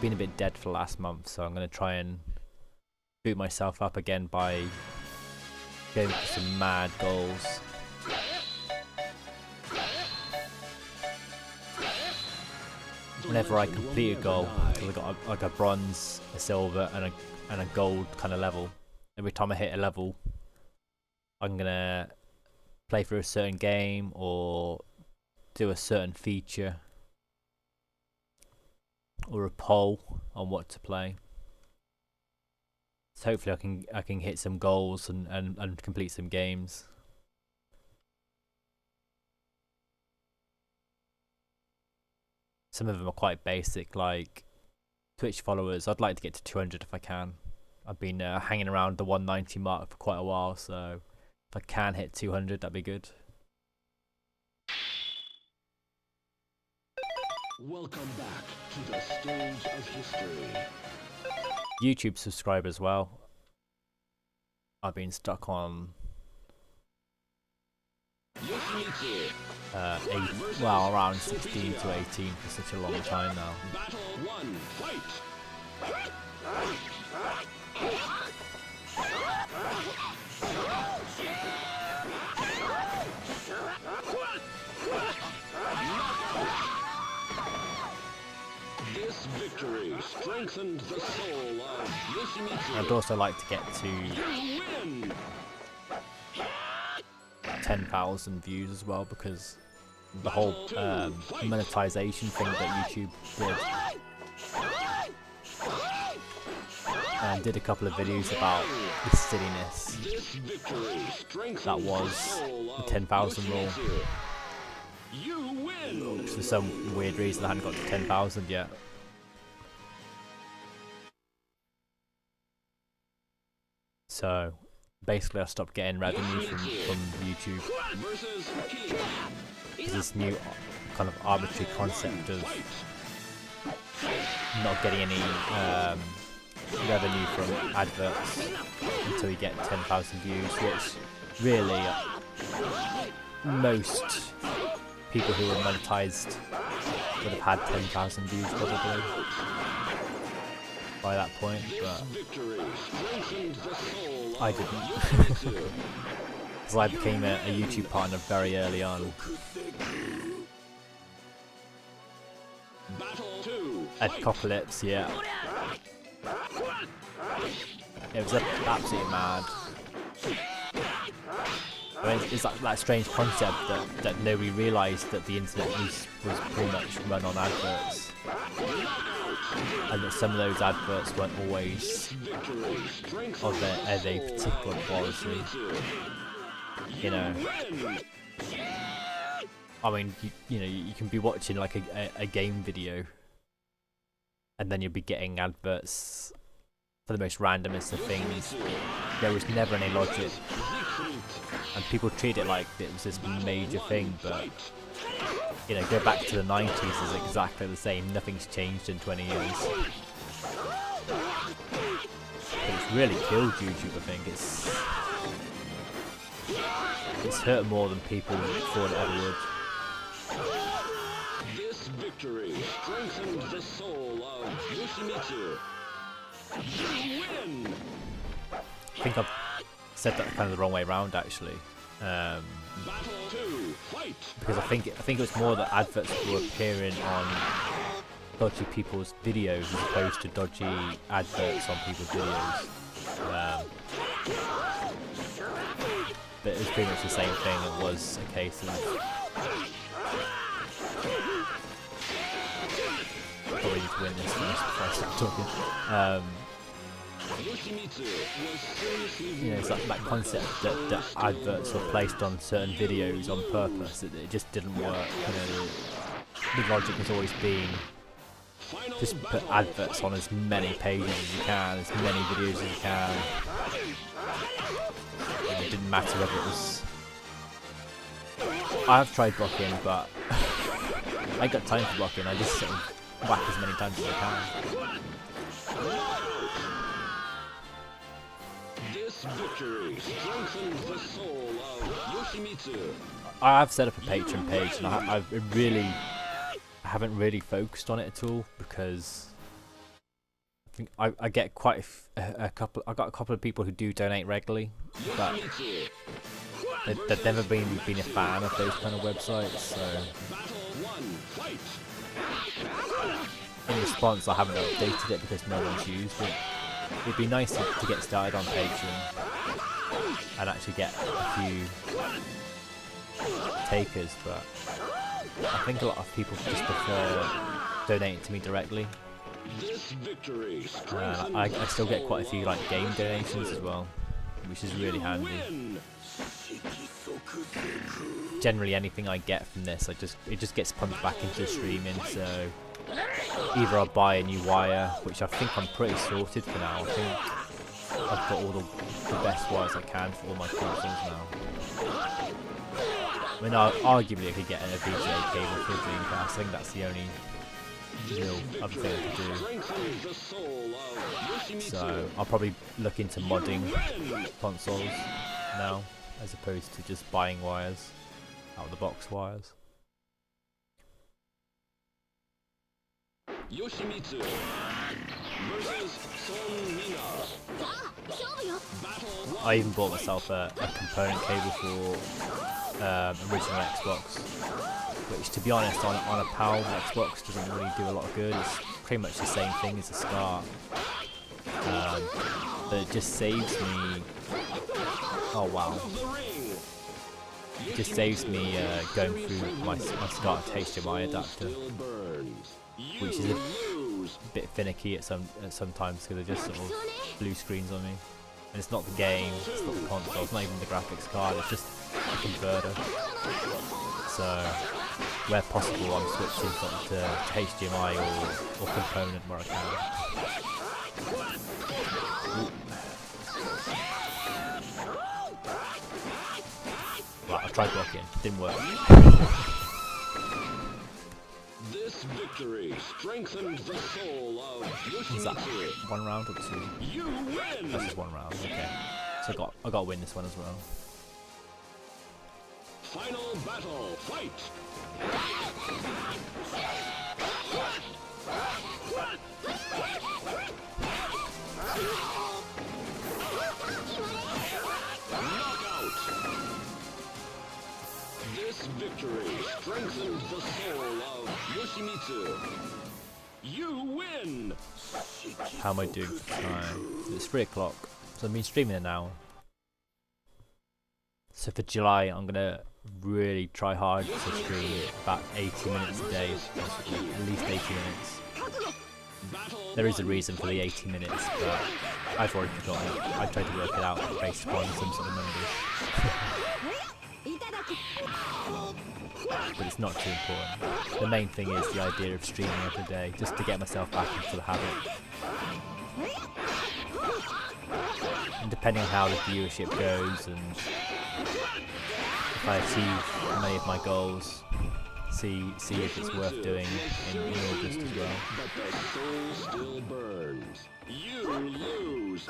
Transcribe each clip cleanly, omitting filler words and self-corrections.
been a bit dead for the last month, so I'm going to try and boot myself up again by going for some mad goals. Whenever I complete a goal, so I've got like a bronze, a silver, and a gold kind of level. Every time I hit a level, I'm gonna play through a certain game or do a certain feature or a poll on what to play. So hopefully I can hit some goals and complete some games. Some of them are quite basic, like Twitch followers. I'd like to get to 200 if I can. I've been hanging around the 190 mark for quite a while, so if I can hit 200, that'd be good. Welcome back to the stage of history. YouTube subscribe as well. I've been stuck on Yoshimitsu. Around 16 to 18 for such a long time now. Battle 1, fight! This victory strengthened the soul of Yoshimitsu. I'd also like to get to You win! 10,000 views as well, because the whole monetization thing that YouTube did. And did a couple of videos about the silliness that was the 10,000 rule. You win! For some weird reason I hadn't got to 10,000 yet. So basically I stopped getting revenue from YouTube. There's this new kind of arbitrary concept of not getting any revenue from adverts until you get 10,000 views, which really most people who were monetized would have had 10,000 views probably by that point, but I didn't. Because I became a YouTube partner very early on. Adcopolis, yeah. It was absolutely mad. I mean, it's like that strange concept that nobody realised that the internet was pretty much run on adverts. And that some of those adverts weren't always of a particular quality. You know, I mean, you can be watching like a game video, and then you'll be getting adverts for the most randomest of things. There was never any logic, and people treat it like it was this major thing, but you know, go back to the 90s is exactly the same. Nothing's changed in 20 years. But it's really killed YouTube, I think. It's hurt more than people thought it ever would. This victory strengthened the soul of Yoshimitsu. You win! I think I've said that kind of the wrong way around, actually. Battle 2, fight! Because I think it was more that adverts were appearing on dodgy people's videos as opposed to dodgy adverts on people's videos. But it was pretty much the same thing. It was a case of probably need to win this first before I start talking. You know, it's like that concept that adverts were placed on certain videos on purpose. It just didn't work. You know, the logic has always been just put adverts on as many pages as you can, as many videos as you can. It didn't matter whether it was. I have tried blocking, but I ain't got time for blocking. I just sort of whack as many times as I can. This victory strengthened the soul of Yoshimitsu. I have set up a Patreon page, and I haven't really focused on it at all, because think I get quite a couple. I got a couple of people who do donate regularly, but they've never been a fan of those kind of websites. So in response, I haven't updated it because no one's used it. It'd be nice to get started on Patreon and actually get a few takers, but I think a lot of people just prefer donating to me directly. I still get quite a few like game donations as well, which is really handy. Generally, anything I get from this, it just gets pumped back into streaming. So either I'll buy a new wire, which I think I'm pretty sorted for now. I think I've got all the best wires I can for all my consoles now. I mean, arguably I could get a VGA cable for a Dreamcast. I think that's the only real other thing I could do. So I'll probably look into modding consoles now, as opposed to just buying wires, out of the box wires. Yoshimitsu versus I even bought myself a component cable for original Xbox, which, to be honest, on a PAL Xbox doesn't really do a lot of good. It's pretty much the same thing as a Scart, but it just saves me. Oh wow! It just saves me going through my Scart HDMI adapter, which is a bit finicky at sometimes because it just sort of blue screens on me. And it's not the game, it's not the console, it's not even the graphics card, it's just a converter. So where possible, I'm switching sort of to HDMI or component where I can. Right, I tried blocking, didn't work. This victory strengthens the soul of Yoshimitsu. Is that 1 round or 2? You win. That's just 1 round, okay. So I got to win this one as well. Final battle, fight! Knockout! This victory strengthens the soul of Yoshimitsu. You win! How am I doing for time? It's 3 o'clock, so I've been streaming an hour. So for July, I'm gonna really try hard to stream about 80 minutes a day, at least 80 minutes. There is a reason for the 80 minutes, but I've already forgotten it. I tried to work it out based upon some sort of numbers. But it's not too important. The main thing is the idea of streaming every day, just to get myself back into the habit. And depending on how the viewership goes and if I achieve many of my goals, see if it's worth doing in August as well. But the soul still burns. You lose.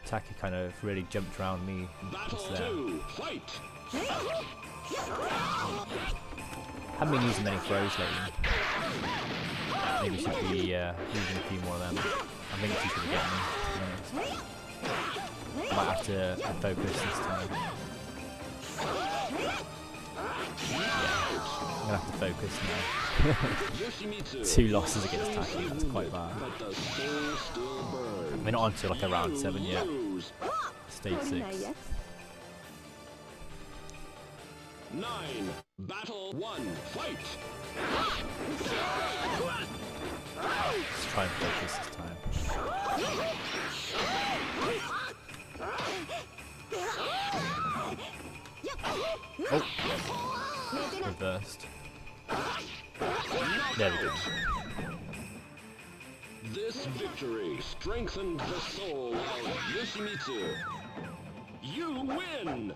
Taki kind of really jumped around me just there. Battle 2, fight! Haven't been using many throws lately. Maybe should be using a few more of them. I think she's going to get me, to be honest. Might have to focus this time. Yeah, I'm going to have to focus now. 2 losses against Taki, that's quite bad. We're not on to like a round 7 yet. Stage 6. 9, battle 1, fight! Let's try and focus this time. Oh! Reversed. There we go. This victory strengthens the soul of Yoshimitsu. You win!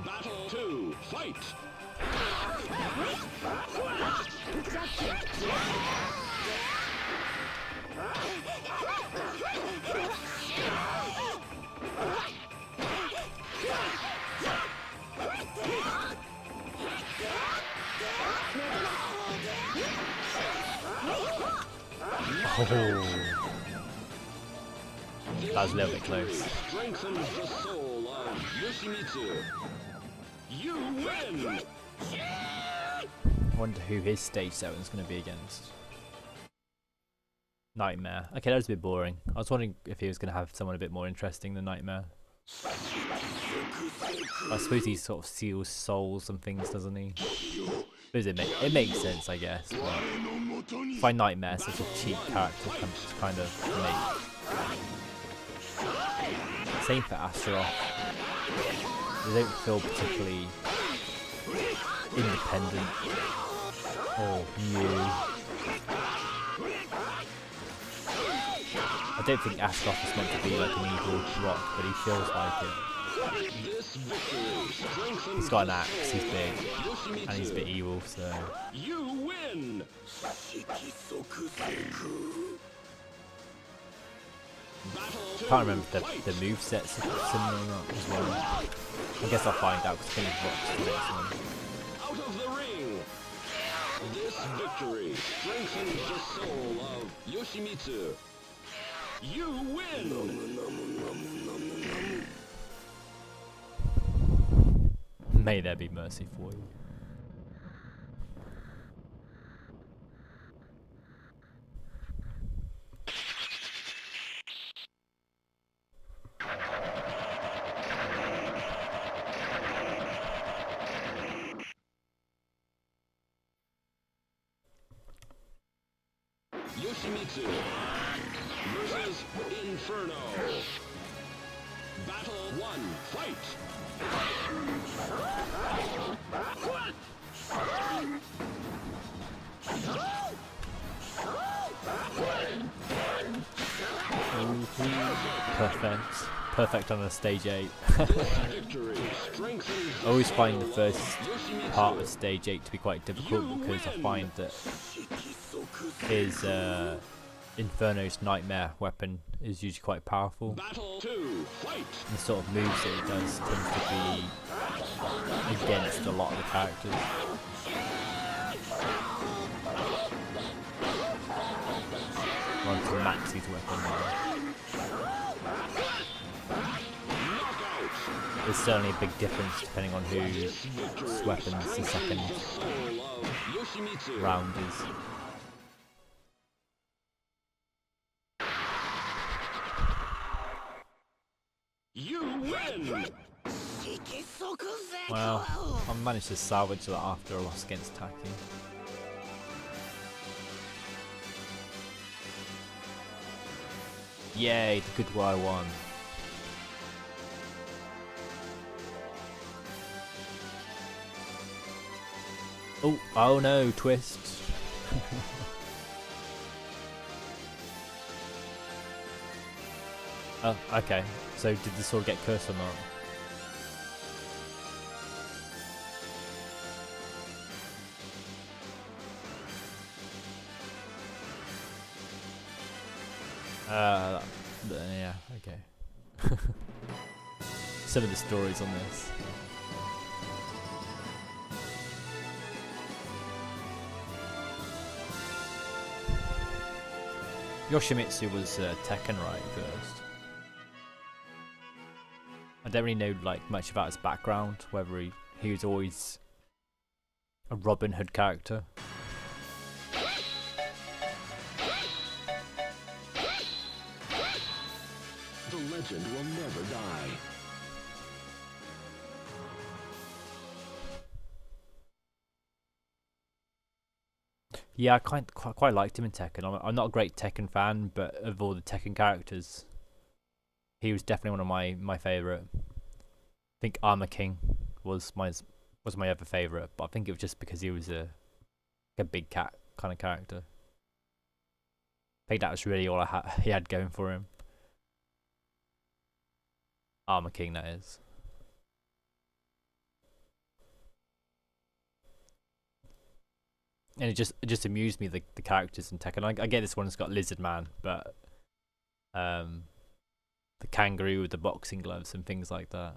Battle 2, fight! Oh. That was a little bit close. Strengthens the soul of Yoshimitsu. You win! I wonder who his stage 7 is going to be against. Nightmare. Okay, that was a bit boring. I was wondering if he was going to have someone a bit more interesting than Nightmare. I suppose he sort of seals souls and things, doesn't he? It makes sense, I guess. But I find Nightmare such a cheap character to kind of make. Same for Astaroth. They don't feel particularly independent or new. I don't think Astaroth is meant to be like an evil rock, but he feels like it. He's got an axe, he's big, and he's a bit evil, so... You win! Can't remember if the movesets are similar or not as well. I guess I'll find out because I think Rock's the next one. Out of the ring! This victory strengthens the soul of Yoshimitsu. You win! May there be mercy for you. Yoshimitsu versus Inferno. Battle 1, fight! Perfect on a stage 8. I always find the first part of stage 8 to be quite difficult because I find that his Inferno's Nightmare weapon is usually quite powerful. Battle 2, fight! And the sort of moves that it does tend to be against a lot of the characters. On to Maxi's weapon now. There's certainly a big difference depending on whose weapons the second round is. You win! Well, I managed to salvage that after a loss against Taki. Yay, the good Y won. Oh no, twist. Oh, okay. So did the sword get cursed or not? Yeah, okay. Some of the stories on this. Yoshimitsu was Tekken right first. I don't really know like much about his background, whether he was always a Robin Hood character. The legend will never die. Yeah, I quite liked him in Tekken. I'm not a great Tekken fan, but of all the Tekken characters, he was definitely one of my favourite. I think Armor King was my other favourite, but I think it was just because he was a big cat kind of character. I think that was really all he had going for him. Armor King, that is. And it just amused me the characters in Tekken. I get this one's got Lizard Man, but the kangaroo with the boxing gloves and things like that.